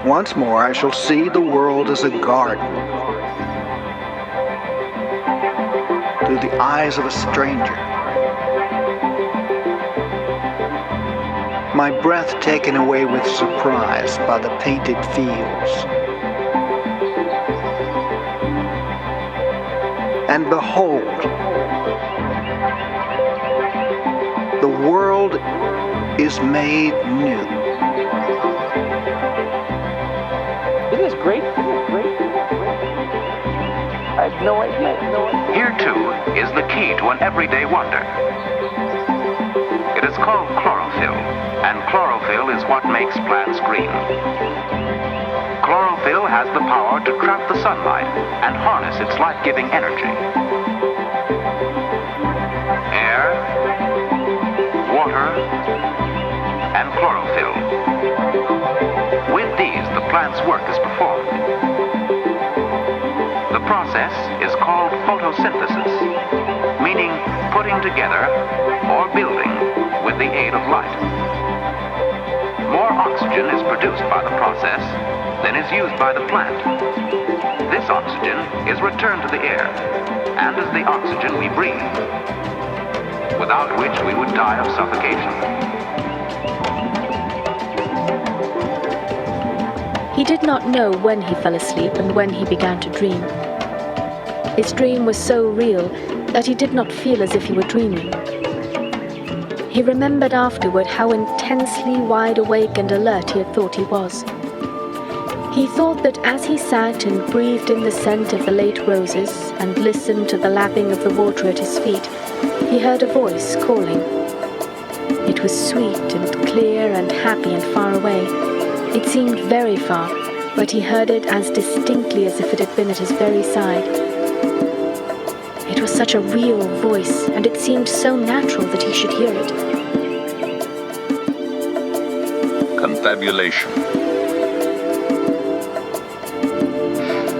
Once more I shall see the world as a garden through the eyes of a stranger. My breath taken away with surprise by the painted fields. And behold, the world is made new. Isn't this great? I had no idea. Here, too, is the key to an everyday wonder. It is called chlorophyll, and chlorophyll is what makes plants green. Chlorophyll has the power to trap the sunlight and harness its life-giving energy. Air, water, and chlorophyll. With these, the plant's work is performed. The process is called photosynthesis, meaning putting together or building with the aid of light. More oxygen is produced by the process than is used by the plant. This oxygen is returned to the air and is the oxygen we breathe, without which we would die of suffocation. He did not know when he fell asleep and when he began to dream. His dream was so real that he did not feel as if he were dreaming. He remembered afterward how intensely wide awake and alert he had thought he was. He thought that as he sat and breathed in the scent of the late roses and listened to the lapping of the water at his feet, he heard a voice calling. It was sweet and clear and happy and far away. It seemed very far, but he heard it as distinctly as if it had been at his very side. It was such a real voice, and it seemed so natural that he should hear it. Confabulation.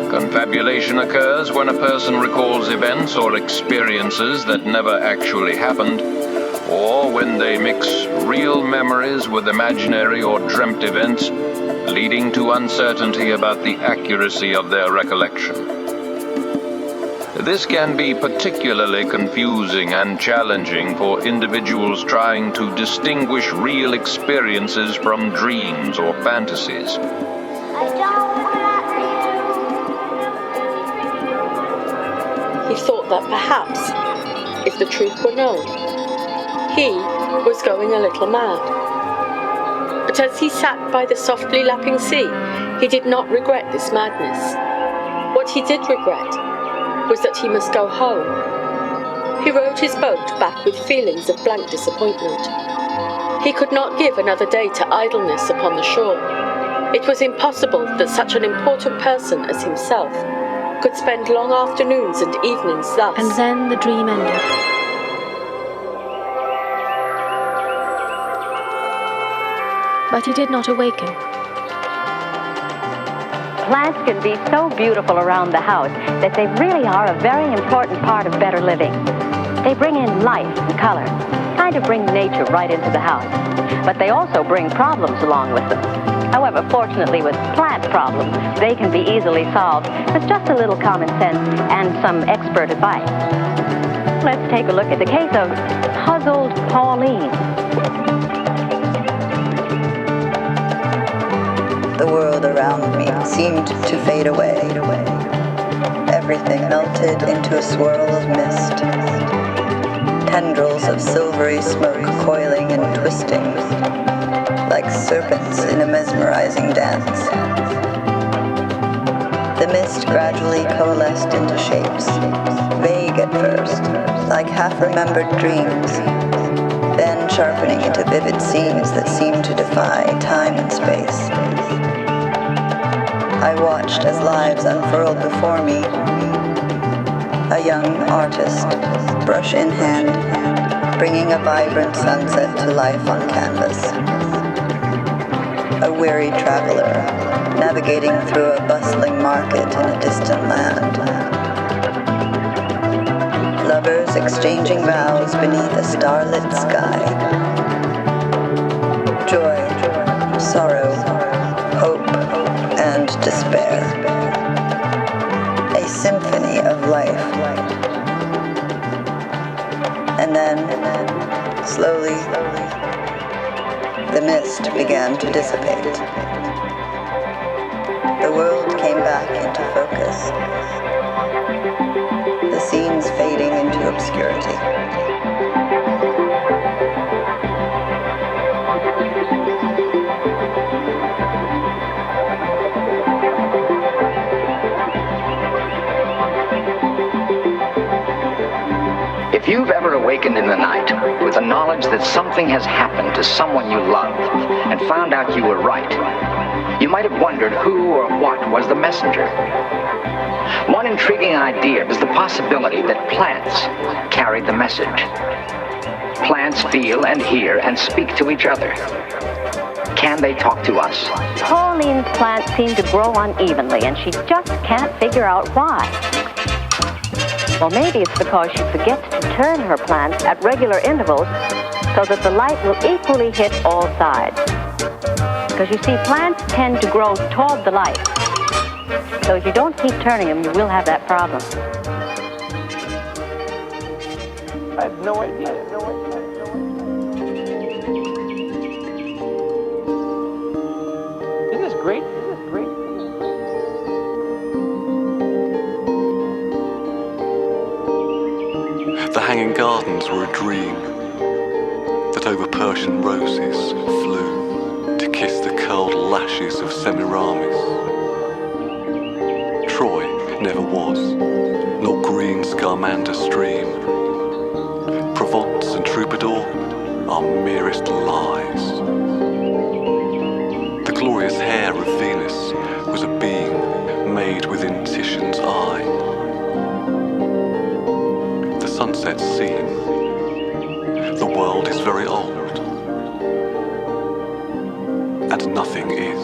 Confabulation occurs when a person recalls events or experiences that never actually happened, or when they mix real memories with imaginary or dreamt events, leading to uncertainty about the accuracy of their recollection. This can be particularly confusing and challenging for individuals trying to distinguish real experiences from dreams or fantasies. He thought that perhaps, if the truth were known, he was going a little mad. But as he sat by the softly lapping sea, he did not regret this madness. What he did regret was that he must go home. He rowed his boat back with feelings of blank disappointment. He could not give another day to idleness upon the shore. It was impossible that such an important person as himself could spend long afternoons and evenings thus. And then the dream ended. But he did not awaken. Plants can be so beautiful around the house that they really are a very important part of better living. They bring in life and color, kind of bring nature right into the house. But they also bring problems along with them. However, fortunately with plant problems, they can be easily solved with just a little common sense and some expert advice. Let's take a look at the case of Puzzled Pauline. The world around me seemed to fade away. Everything melted into a swirl of mist. Tendrils of silvery smoke coiling and twisting, like serpents in a mesmerizing dance. The mist gradually coalesced into shapes, vague at first, like half-remembered dreams, then sharpening into vivid scenes that seemed to defy time and space. I watched as lives unfurled before me. A young artist, brush in hand, bringing a vibrant sunset to life on canvas. A weary traveler, navigating through a bustling market in a distant land. Lovers exchanging vows beneath a starlit sky. Joy, sorrow, hope, despair. A symphony of life. And then, slowly, the mist began to dissipate. The world came back into focus. The scenes fading into obscurity. If you've ever awakened in the night with the knowledge that something has happened to someone you love and found out you were right, you might have wondered who or what was the messenger. One intriguing idea is the possibility that plants carried the message. Plants feel and hear and speak to each other. Can they talk to us? Pauline's plants seem to grow unevenly, and she just can't figure out why. Well, maybe it's because she forgets to turn her plants at regular intervals so that the light will equally hit all sides. Because you see, plants tend to grow toward the light. So if you don't keep turning them, you will have that problem. I have no idea. Isn't this great? The hanging gardens were a dream, that over Persian roses flew to kiss the curled lashes of Semiramis. Troy never was, nor green Scamander stream. Provence and Troubadour are merest lies. The glorious hair of Venus was a being made within Titian's eye. The sunset scene, the world is very old, and nothing is.